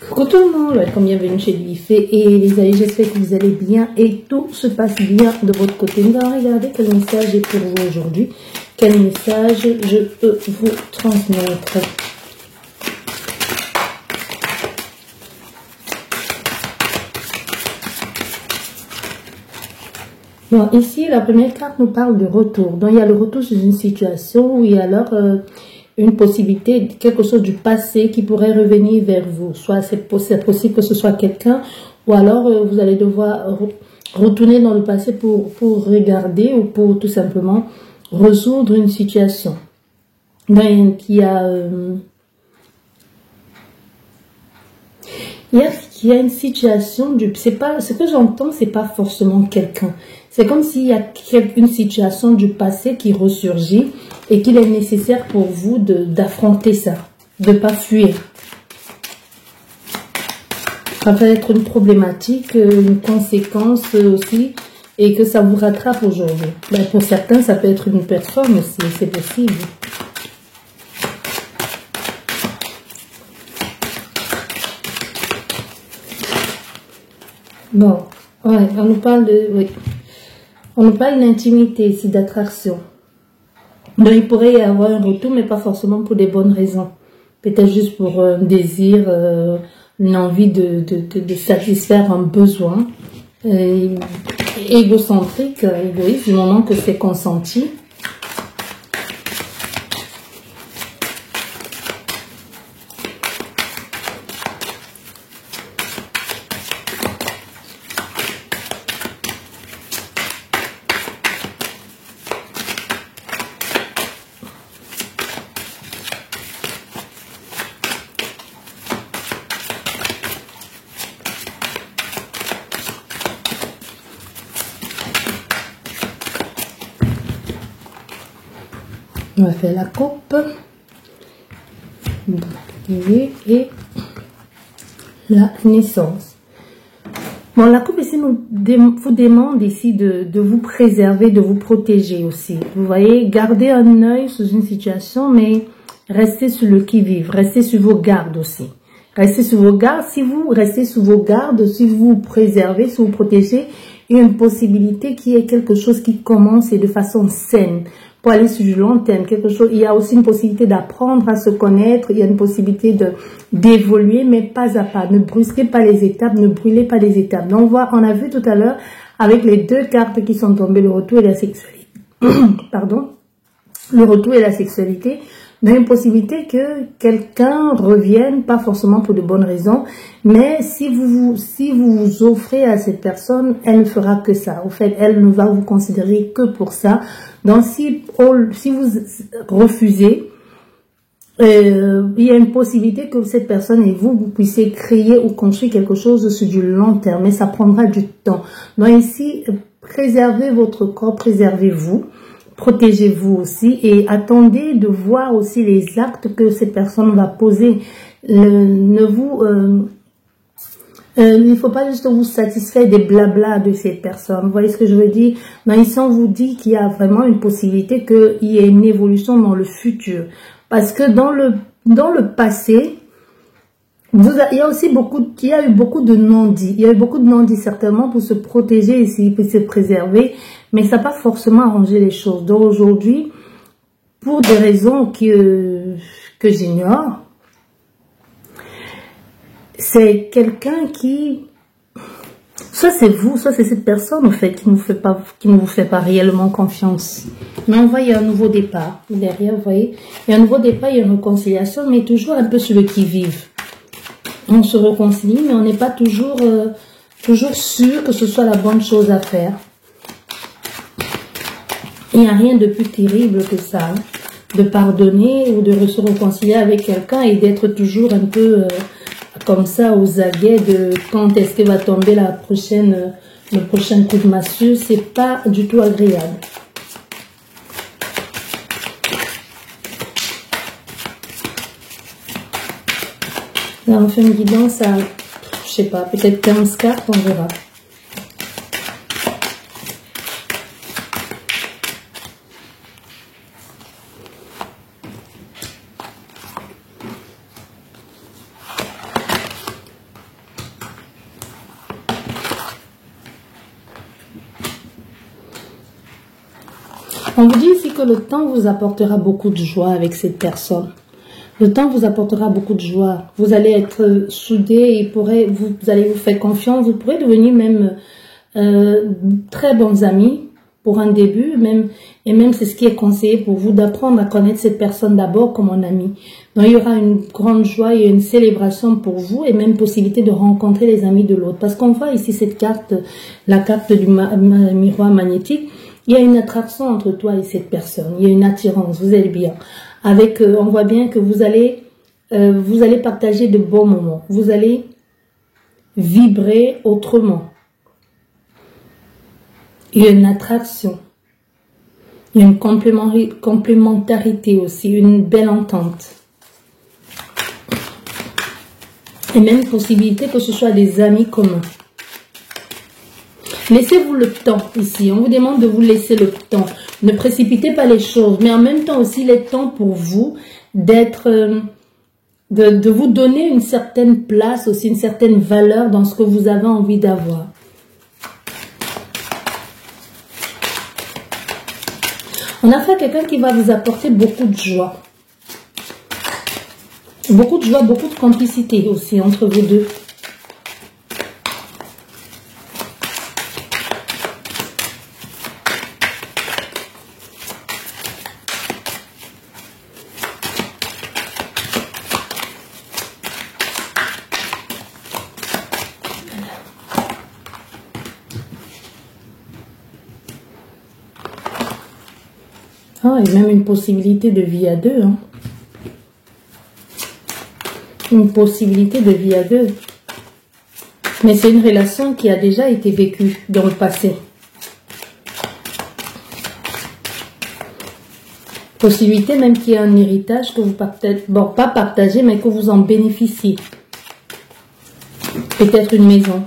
Coucou tout le monde, welcome, bienvenue chez Duifé et les amis, j'espère que vous allez bien et tout se passe bien de votre côté. Nous allons regarder quel message est pour vous aujourd'hui, quel message je peux vous transmettre. Bon, ici, la première carte nous parle de retour. Donc, il y a le retour sur une situation où il y a alors une possibilité, quelque chose du passé qui pourrait revenir vers vous. Soit c'est possible que ce soit quelqu'un, ou alors vous allez devoir retourner dans le passé pour regarder ou pour tout simplement résoudre une situation. Donc, il y a une situation, c'est pas, ce que j'entends, c'est pas forcément quelqu'un. C'est comme s'il y a une situation du passé qui ressurgit et qu'il est nécessaire pour vous d'affronter ça, de ne pas fuir. Ça peut être une problématique, une conséquence aussi, et que ça vous rattrape aujourd'hui. Ben, pour certains, ça peut être une personne aussi, c'est possible. Bon, ouais, on nous parle de... Oui. On nous parle d'intimité ici, d'attraction. Donc, il pourrait y avoir un retour, mais pas forcément pour des bonnes raisons. Peut-être juste pour un désir, une envie de satisfaire un besoin égocentrique, égoïste, du moment que c'est consenti. On va faire la coupe et la naissance. Bon, la coupe ici vous demande ici de vous préserver, de vous protéger aussi. Vous voyez, gardez un œil sous une situation, mais restez sur le qui-vive, restez sur vos gardes aussi. Restez sur vos gardes. Si vous restez sur vos gardes, si vous vous préservez, si vous protégez, il y a une possibilité qu'il y ait quelque chose qui commence et de façon saine. Pour aller sur du long terme, quelque chose. Il y a aussi une possibilité d'apprendre à se connaître, il y a une possibilité d'évoluer, mais pas à pas. Ne brusquez pas les étapes, ne brûlez pas les étapes. Donc, on a vu tout à l'heure, avec les deux cartes qui sont tombées, le retour et la sexualité. Pardon. Le retour et la sexualité. Mais une possibilité que quelqu'un revienne, pas forcément pour de bonnes raisons, mais si vous vous offrez à cette personne, elle ne fera que ça. En fait, elle ne va vous considérer que pour ça. Donc, si vous refusez, il y a une possibilité que cette personne et vous puissiez créer ou construire quelque chose sur du long terme, mais ça prendra du temps. Donc ici, préservez votre corps, préservez-vous. Protégez-vous aussi et attendez de voir aussi les actes que cette personne va poser. Il ne faut pas juste vous satisfaire des blablas de cette personne. Vous voyez ce que je veux dire? Mais ici, on vous dit qu'il y a vraiment une possibilité qu'il y ait une évolution dans le futur. Parce que dans le passé, il y a aussi eu beaucoup de non-dits. Il y a eu beaucoup de non-dits certainement pour se protéger ici, pour se préserver. Mais ça n'a pas forcément arrangé les choses. Donc aujourd'hui, pour des raisons que j'ignore, c'est quelqu'un qui, soit c'est vous, soit c'est cette personne en fait qui ne vous fait pas réellement confiance. Mais on voit il y a un nouveau départ derrière, vous voyez, il y a un nouveau départ, il y a une réconciliation, mais toujours un peu sur le qui-vive. On se réconcilie, mais on n'est pas toujours sûr que ce soit la bonne chose à faire. Il n'y a rien de plus terrible que ça, hein, de pardonner ou de se réconcilier avec quelqu'un et d'être toujours un peu comme ça aux aguets de quand est-ce que va tomber le prochain coup de massue. C'est pas du tout agréable. Là, on fait une guidance à, je sais pas, peut-être 15 cartes, on verra. On vous dit ici que le temps vous apportera beaucoup de joie avec cette personne. Le temps vous apportera beaucoup de joie. Vous allez être soudés et vous allez vous faire confiance. Vous pourrez devenir même très bons amis pour un début. Et même c'est ce qui est conseillé pour vous d'apprendre à connaître cette personne d'abord comme un ami. Donc il y aura une grande joie et une célébration pour vous et même possibilité de rencontrer les amis de l'autre. Parce qu'on voit ici cette carte, la carte du miroir magnétique. Il y a une attraction entre toi et cette personne. Il y a une attirance. Vous êtes bien. On voit bien que vous allez partager de bons moments. Vous allez vibrer autrement. Il y a une attraction. Il y a une complémentarité aussi, une belle entente. Et même possibilité que ce soit des amis communs. Laissez-vous le temps ici. On vous demande de vous laisser le temps. Ne précipitez pas les choses. Mais en même temps aussi, il est temps pour vous de vous donner une certaine place, aussi une certaine valeur dans ce que vous avez envie d'avoir. On a fait quelqu'un qui va vous apporter beaucoup de joie. Beaucoup de joie, beaucoup de complicité aussi entre vous deux. Ah, et même une possibilité de vie à deux. Hein. Une possibilité de vie à deux. Mais c'est une relation qui a déjà été vécue dans le passé. Possibilité même qu'il y ait un héritage que vous partagez, bon, pas partagez, mais que vous en bénéficiez. Peut-être une maison.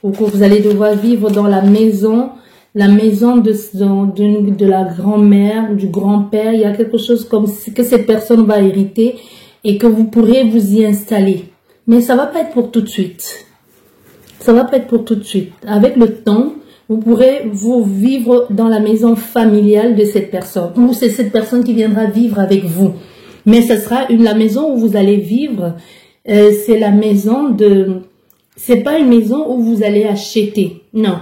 Ou que vous allez devoir vivre dans la maison de la grand-mère, du grand-père. Il y a quelque chose comme que cette personne va hériter et que vous pourrez vous y installer. Mais ça va pas être pour tout de suite. Ça va pas être pour tout de suite. Avec le temps, vous pourrez vous vivre dans la maison familiale de cette personne. Ou c'est cette personne qui viendra vivre avec vous. Mais ce sera la maison où vous allez vivre. C'est la maison de... C'est pas une maison où vous allez acheter. Non.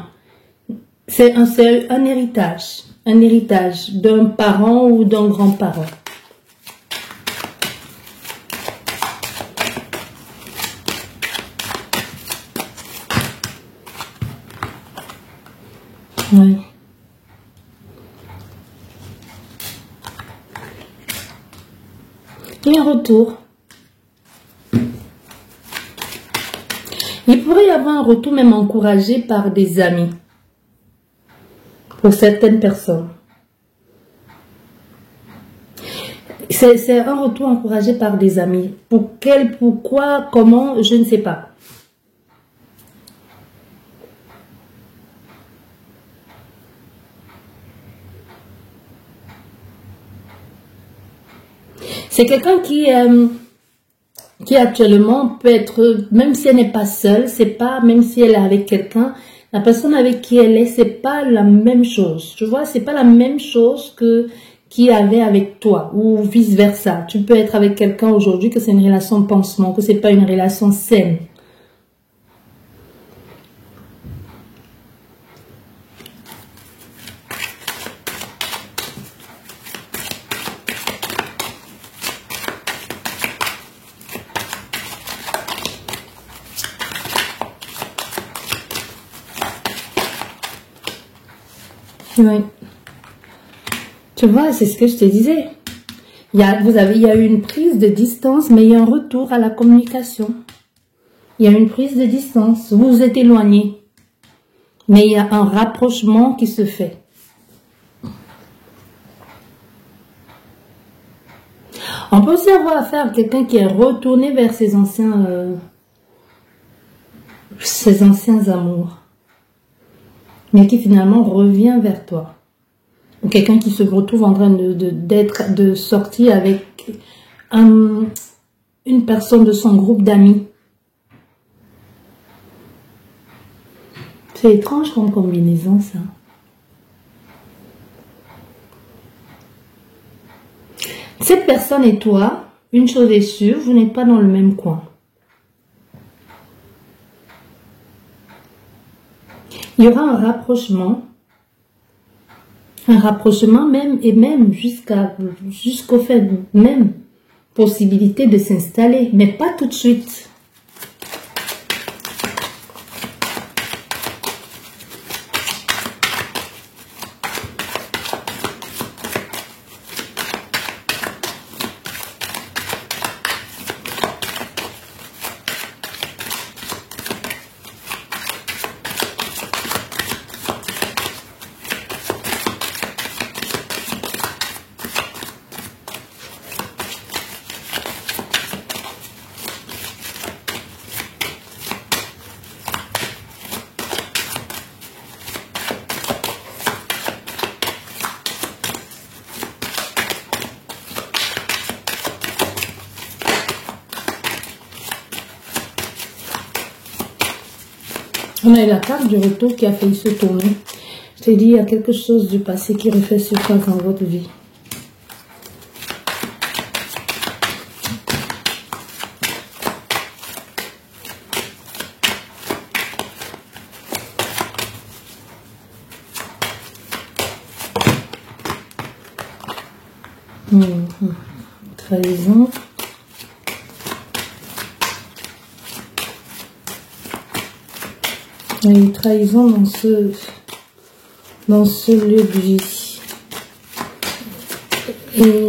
C'est un héritage. Un héritage d'un parent ou d'un grand-parent. Oui. Et un retour. Il pourrait y avoir un retour même encouragé par des amis. Pour certaines personnes. C'est un retour encouragé par des amis. Pourquoi, comment, je ne sais pas. C'est quelqu'un qui actuellement peut être, même si elle n'est pas seule, c'est pas, même si elle est avec quelqu'un, la personne avec qui elle est, c'est pas la même chose. Tu vois, c'est pas la même chose qu'il avait avec toi ou vice versa. Tu peux être avec quelqu'un aujourd'hui que c'est une relation de pansement, que c'est pas une relation saine. Oui. Tu vois, c'est ce que je te disais. Il y a eu une prise de distance, mais il y a un retour à la communication. Il y a une prise de distance. Vous vous êtes éloignés. Mais il y a un rapprochement qui se fait. On peut aussi avoir affaire à quelqu'un qui est retourné vers ses anciens amours. Mais qui finalement revient vers toi. Ou quelqu'un qui se retrouve en train de sortir avec une personne de son groupe d'amis. C'est étrange comme combinaison, ça. Cette personne et toi, une chose est sûre, vous n'êtes pas dans le même coin. Il y aura un rapprochement même, et même jusqu'au fait, même possibilité de s'installer, mais pas tout de suite. On a eu la carte du retour qui a failli se tourner. Je t'ai dit, il y a quelque chose du passé qui refait surface dans votre vie. Trahison. Il y a une trahison dans ce lieu de vie. Et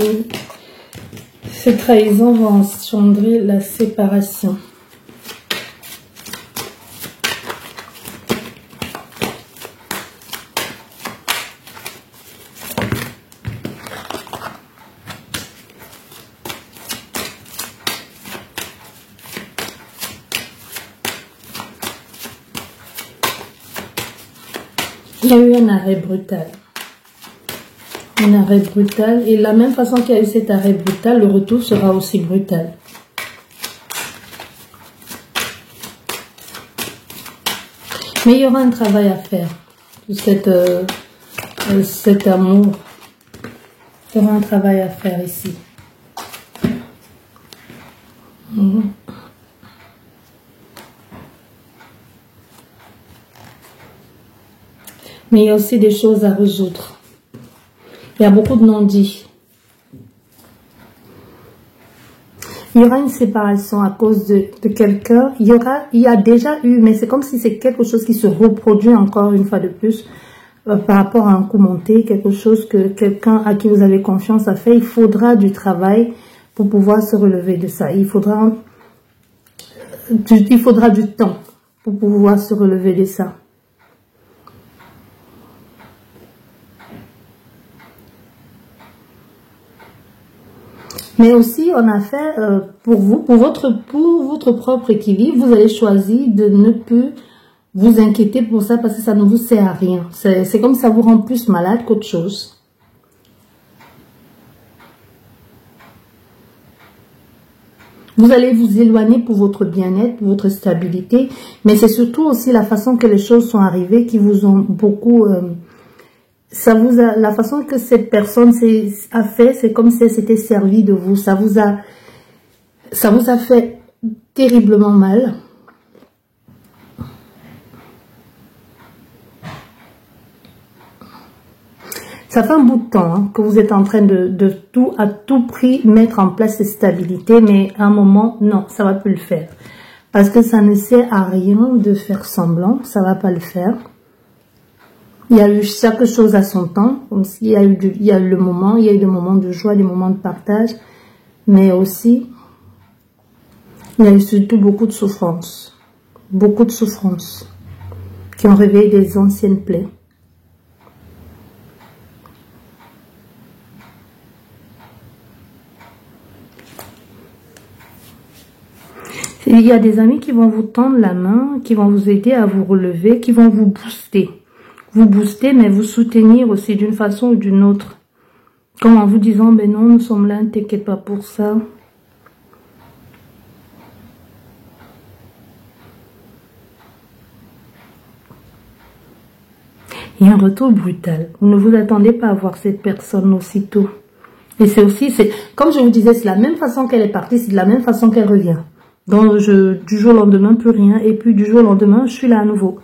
cette trahison va engendrer la séparation. Il y a eu un arrêt brutal. Un arrêt brutal. Et de la même façon qu'il y a eu cet arrêt brutal, le retour sera aussi brutal. Mais il y aura un travail à faire. Cet amour. Il y aura un travail à faire ici. Mais il y a aussi des choses à résoudre. Il y a beaucoup de non-dits. Il y aura une séparation à cause de quelqu'un. Il y a déjà eu, mais c'est comme si c'est quelque chose qui se reproduit encore une fois de plus par rapport à un coup monté, quelque chose que quelqu'un à qui vous avez confiance a fait. Il faudra du travail pour pouvoir se relever de ça. Il faudra du temps pour pouvoir se relever de ça. Mais aussi, on a fait pour vous, pour votre propre équilibre, vous allez choisir de ne plus vous inquiéter pour ça parce que ça ne vous sert à rien. C'est comme ça vous rend plus malade qu'autre chose. Vous allez vous éloigner pour votre bien-être, pour votre stabilité, mais c'est surtout aussi la façon que les choses sont arrivées qui vous ont beaucoup... la façon que cette personne a fait, c'est comme si elle s'était servie de vous. Ça vous a fait terriblement mal. Ça fait un bout de temps que vous êtes en train de à tout prix mettre en place cette stabilité, mais à un moment, non, ça va plus le faire. Parce que ça ne sert à rien de faire semblant, ça va pas le faire. Il y a eu chaque chose à son temps, il y a eu le moment, il y a eu des moments de joie, des moments de partage, mais aussi, il y a eu surtout beaucoup de souffrances qui ont réveillé des anciennes plaies. Il y a des amis qui vont vous tendre la main, qui vont vous aider à vous relever, qui vont vous booster. Vous booster, mais vous soutenir aussi d'une façon ou d'une autre. Comme en vous disant, ben non, nous sommes là, ne t'inquiète pas pour ça. Il y a un retour brutal. Vous ne vous attendez pas à voir cette personne aussitôt. Et c'est aussi, comme je vous disais, c'est la même façon qu'elle est partie, c'est de la même façon qu'elle revient. Donc, du jour au lendemain, plus rien. Et puis, du jour au lendemain, je suis là à nouveau.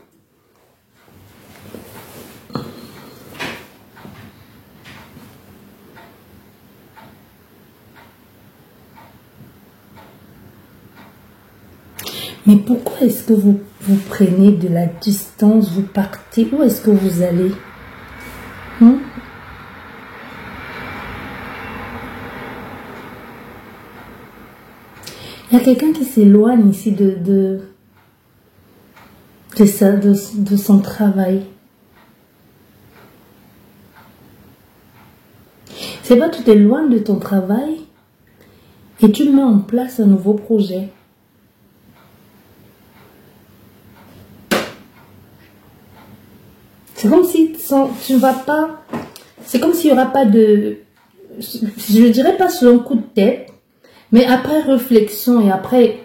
Mais pourquoi est-ce que vous prenez de la distance, vous partez? Où est-ce que vous allez? Il y a quelqu'un qui s'éloigne ici de son travail. C'est pas, tu t'éloignes de ton travail et tu mets en place un nouveau projet. C'est comme si tu ne vas pas... C'est comme s'il n'y aura pas de... Je ne dirais pas sur un coup de tête, mais après réflexion et après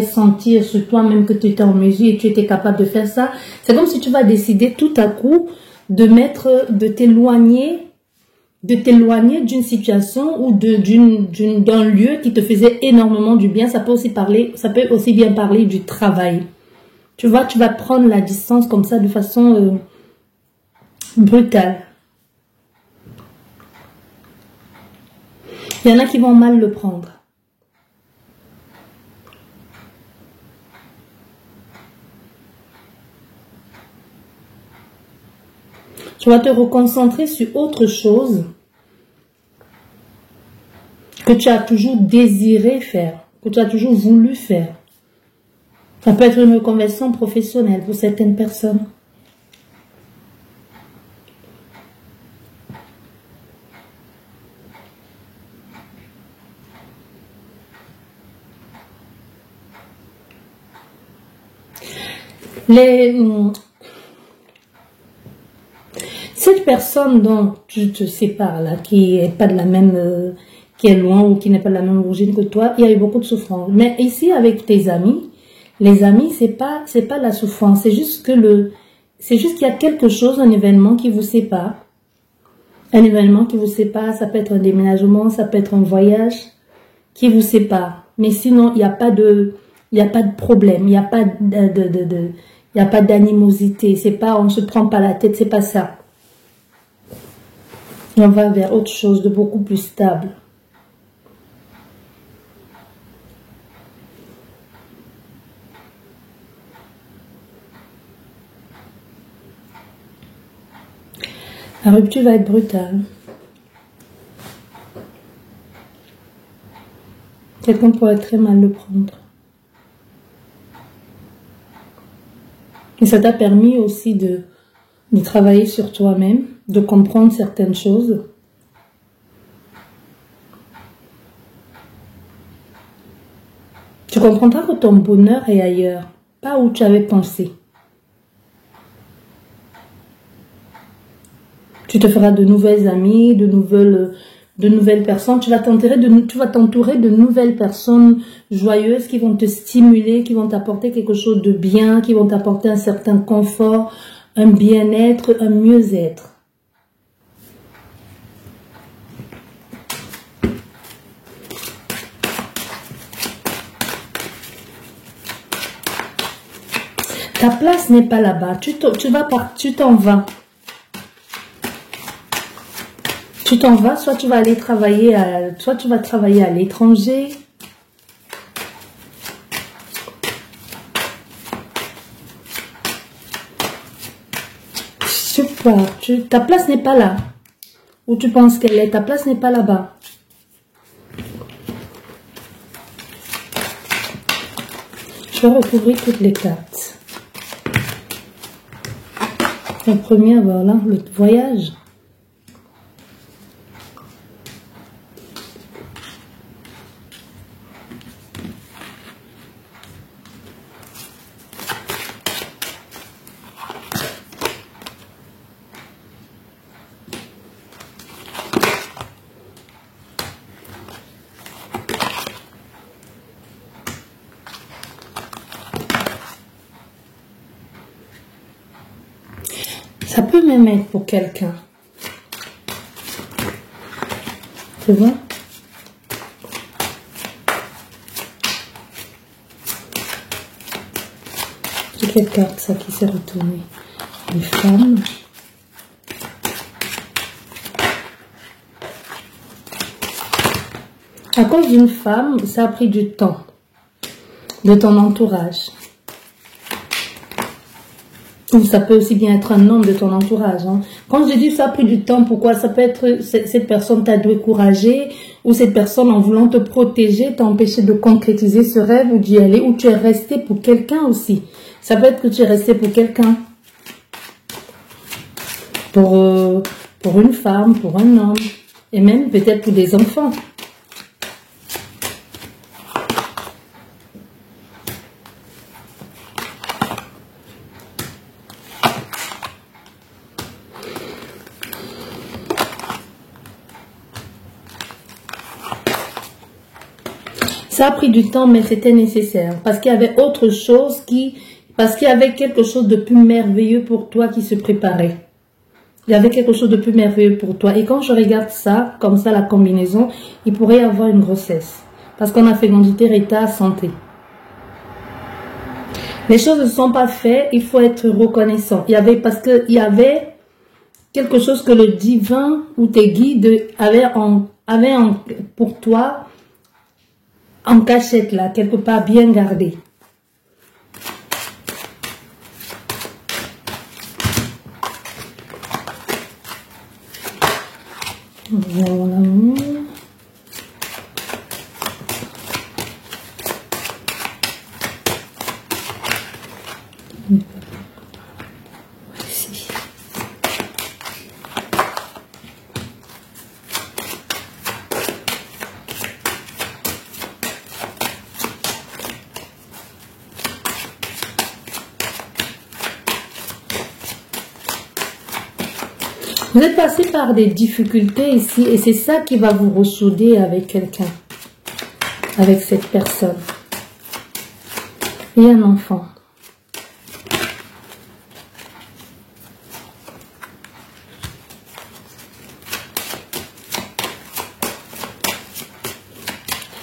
sentir sur toi-même que tu étais en mesure et tu étais capable de faire ça, c'est comme si tu vas décider tout à coup de t'éloigner d'une situation ou d'un lieu qui te faisait énormément du bien. Ça peut aussi bien parler du travail. Tu vois, tu vas prendre la distance comme ça de façon brutale. Il y en a qui vont mal le prendre. Tu vas te reconcentrer sur autre chose que tu as toujours désiré faire, que tu as toujours voulu faire. Ça peut être une reconversion professionnelle pour certaines personnes. Cette personne dont tu te sépares là, qui est pas de la même, qui est loin ou qui n'est pas de la même origine que toi, il y a eu beaucoup de souffrance. Mais ici avec tes amis, les amis, c'est pas la souffrance, c'est juste qu'il y a quelque chose, un événement qui vous sépare. Un événement qui vous sépare, ça peut être un déménagement, ça peut être un voyage qui vous sépare. Mais sinon, il n'y a pas de problème, il n'y a pas il n'y a pas d'animosité, c'est pas, on se prend pas la tête, c'est pas ça. On va vers autre chose de beaucoup plus stable. La rupture va être brutale. Quelqu'un pourrait très mal le prendre. Et ça t'a permis aussi de travailler sur toi-même, de comprendre certaines choses. Tu comprendras que ton bonheur est ailleurs, pas où tu avais pensé. Tu te feras de nouvelles amies, de nouvelles personnes. Tu vas t'entourer de nouvelles personnes joyeuses qui vont te stimuler, qui vont t'apporter quelque chose de bien, qui vont t'apporter un certain confort, un bien-être, un mieux-être. Ta place n'est pas là-bas. Tu t'en vas. Tu t'en vas, soit tu vas aller travailler soit tu vas travailler à l'étranger. Je sais pas, ta place n'est pas là. Où tu penses qu'elle est, ta place n'est pas là-bas. Je vais recouvrir toutes les cartes. La première, voilà, le voyage. Ça peut même être pour quelqu'un. C'est bon? C'est quelle carte ça qui s'est retournée? Une femme. À cause d'une femme, ça a pris du temps de ton entourage. Ou ça peut aussi bien être un homme de ton entourage. Hein. Quand je dis ça a pris du temps, pourquoi? Ça peut être cette personne t'a découragé, ou cette personne en voulant te protéger t'a empêché de concrétiser ce rêve ou d'y aller, ou tu es resté pour quelqu'un aussi. Ça peut être que tu es resté pour quelqu'un. Pour une femme, pour un homme, et même peut-être pour des enfants. Ça a pris du temps, mais c'était nécessaire. Parce qu'il y avait autre chose parce qu'il y avait quelque chose de plus merveilleux pour toi qui se préparait. Il y avait quelque chose de plus merveilleux pour toi. Et quand je regarde ça, comme ça, la combinaison, il pourrait y avoir une grossesse. Parce qu'on a fécondité, état, santé. Les choses ne sont pas faites, il faut être reconnaissant. Parce qu'il y avait quelque chose que le divin ou tes guides avaient pour toi, en cachette là, quelque part bien gardé. Voilà. Ici. Vous êtes passé par des difficultés ici et c'est ça qui va vous ressouder avec quelqu'un, avec cette personne. Et un enfant.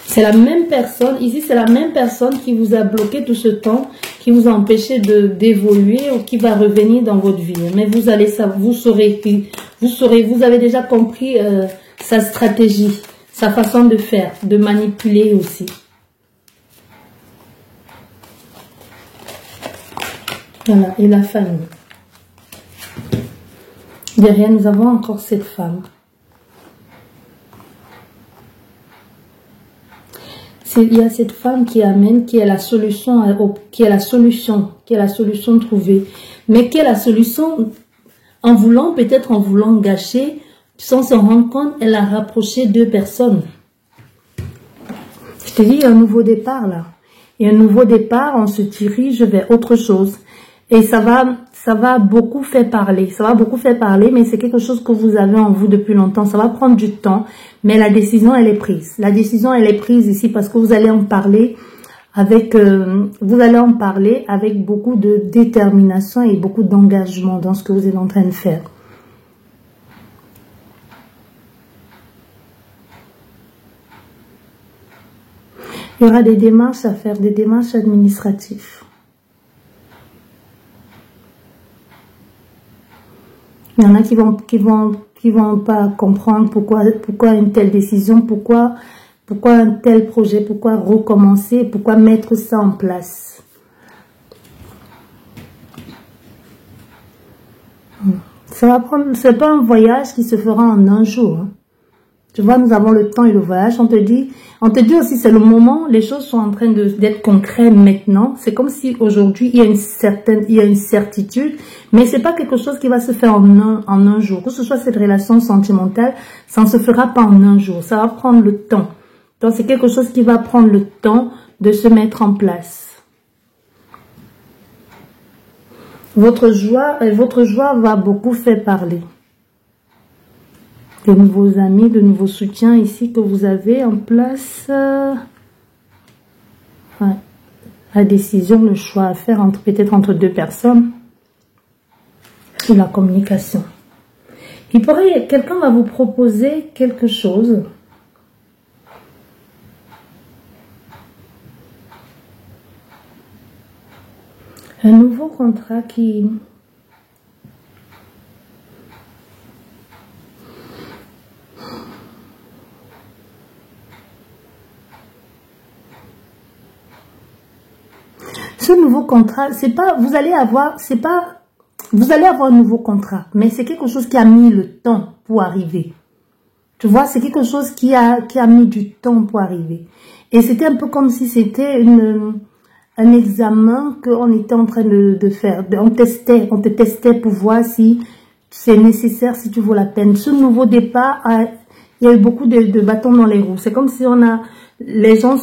C'est la même personne, ici c'est la même personne qui vous a bloqué tout ce temps, qui vous a empêché d'évoluer ou qui va revenir dans votre vie. Mais vous allez savoir, vous avez déjà compris sa stratégie, sa façon de faire, de manipuler aussi. Voilà, et la famille. Derrière, nous avons encore cette femme. Il y a cette femme qui amène, qui est la solution trouvée. Mais qui est la solution, peut-être en voulant gâcher, sans s'en rendre compte, elle a rapproché deux personnes. Je te dis, il y a un nouveau départ là. Et un nouveau départ, on se dirige vers autre chose. Et ça va beaucoup faire parler. Ça va beaucoup faire parler, mais c'est quelque chose que vous avez en vous depuis longtemps. Ça va prendre du temps, mais la décision, elle est prise. La décision, elle est prise ici parce que vous allez en parler avec beaucoup de détermination et beaucoup d'engagement dans ce que vous êtes en train de faire. Il y aura des démarches à faire, des démarches administratives. Il y en a qui vont pas comprendre pourquoi une telle décision, pourquoi un tel projet, pourquoi recommencer, pourquoi mettre ça en place. Ça va prendre, c'est pas un voyage qui se fera en un jour. Hein. Tu vois, nous avons le temps et le voyage. On te dit aussi, c'est le moment, les choses sont en train d'être concrètes maintenant. C'est comme si aujourd'hui, il y a une certitude, mais c'est pas quelque chose qui va se faire en un jour. Que ce soit cette relation sentimentale, ça ne se fera pas en un jour. Ça va prendre le temps. Donc, c'est quelque chose qui va prendre le temps de se mettre en place. Votre joie va beaucoup faire parler. De nouveaux amis, de nouveaux soutiens ici que vous avez en place. Ouais. La décision, le choix à faire peut-être entre deux personnes. Ou la communication. Quelqu'un va vous proposer quelque chose. Un nouveau contrat qui... Ce nouveau contrat, c'est pas, vous allez avoir, c'est pas, vous allez avoir un nouveau contrat, mais c'est quelque chose qui a mis le temps pour arriver. Tu vois, c'est quelque chose qui a mis du temps pour arriver. Et c'était un peu comme si c'était un examen qu'on était en train de faire. On te testait pour voir si c'est nécessaire, si tu vaux la peine. Ce nouveau départ, il y a eu beaucoup de bâtons dans les roues. C'est comme si les gens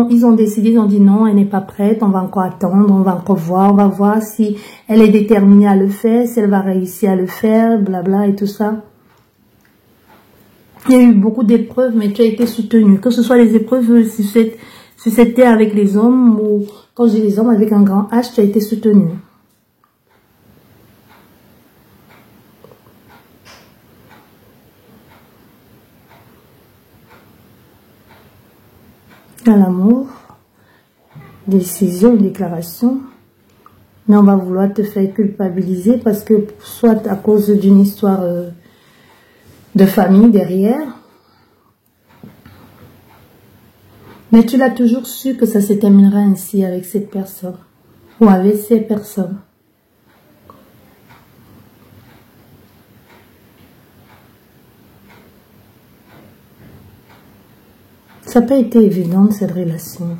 ils ont décidé, ils ont dit non, elle n'est pas prête, on va encore attendre, on va encore voir, on va voir si elle est déterminée à le faire, si elle va réussir à le faire, blabla et tout ça. Il y a eu beaucoup d'épreuves, mais tu as été soutenu. Que ce soit les épreuves sur cette terre avec les hommes, ou quand j'ai les hommes avec un grand H, tu as été soutenu. Dans l'amour, décision, déclaration, mais on va vouloir te faire culpabiliser parce que soit à cause d'une histoire de famille derrière, mais tu l'as toujours su que ça se terminera ainsi avec cette personne ou avec ces personnes. Ça n'a pas été évident cette relation.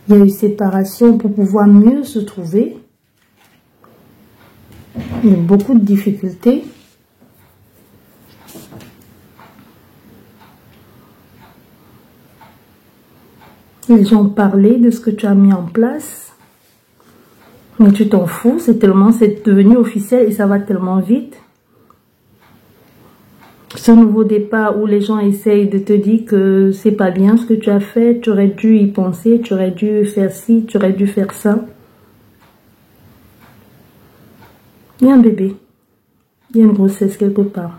Il y a eu séparation pour pouvoir mieux se trouver. Il y a eu beaucoup de difficultés. Les gens parlaient de ce que tu as mis en place. Mais tu t'en fous, c'est devenu officiel et ça va tellement vite. Ce nouveau départ où les gens essayent de te dire que c'est pas bien ce que tu as fait, tu aurais dû y penser, tu aurais dû faire ci, tu aurais dû faire ça. Il y a un bébé, il y a une grossesse quelque part.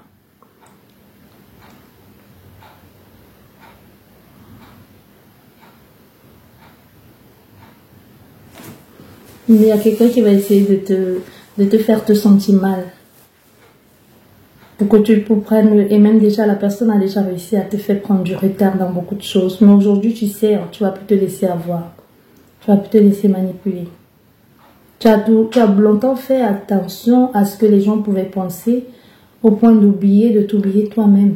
Il y a quelqu'un qui va essayer de te faire te sentir mal. Pour que tu prennes, et même déjà la personne a déjà réussi à te faire prendre du retard dans beaucoup de choses. Mais aujourd'hui, tu sais, tu vas plus te laisser avoir. Tu vas plus te laisser manipuler. Tu as longtemps fait attention à ce que les gens pouvaient penser au point de t'oublier toi-même.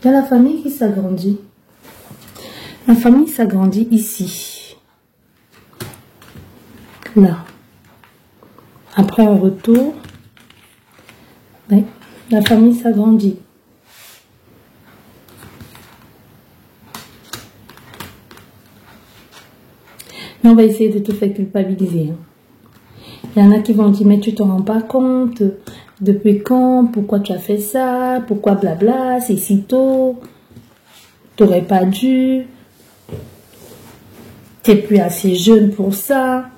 Il y a la famille qui s'agrandit. La famille s'agrandit ici. Là. Après un retour, oui, la famille s'agrandit. Mais on va essayer de te faire culpabiliser. Il y en a qui vont dire, mais tu ne te rends pas compte. Depuis quand? Pourquoi tu as fait ça? Pourquoi blabla? C'est si tôt. Tu n'aurais pas dû. Tu n'es plus assez jeune pour ça.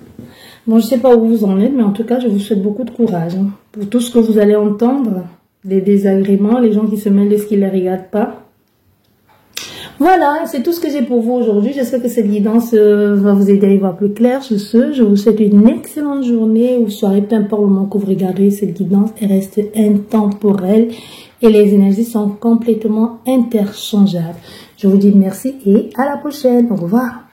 Bon, je ne sais pas où vous en êtes, mais en tout cas, je vous souhaite beaucoup de courage. Pour tout ce que vous allez entendre, les désagréments, les gens qui se mêlent de ce qui ne les regarde pas. Voilà, c'est tout ce que j'ai pour vous aujourd'hui. J'espère que cette guidance va vous aider à y voir plus clair. Sur ce, je vous souhaite une excellente journée ou soirée, peu importe le moment que vous regardez cette guidance. Elle reste intemporelle et les énergies sont complètement interchangeables. Je vous dis merci et à la prochaine. Au revoir.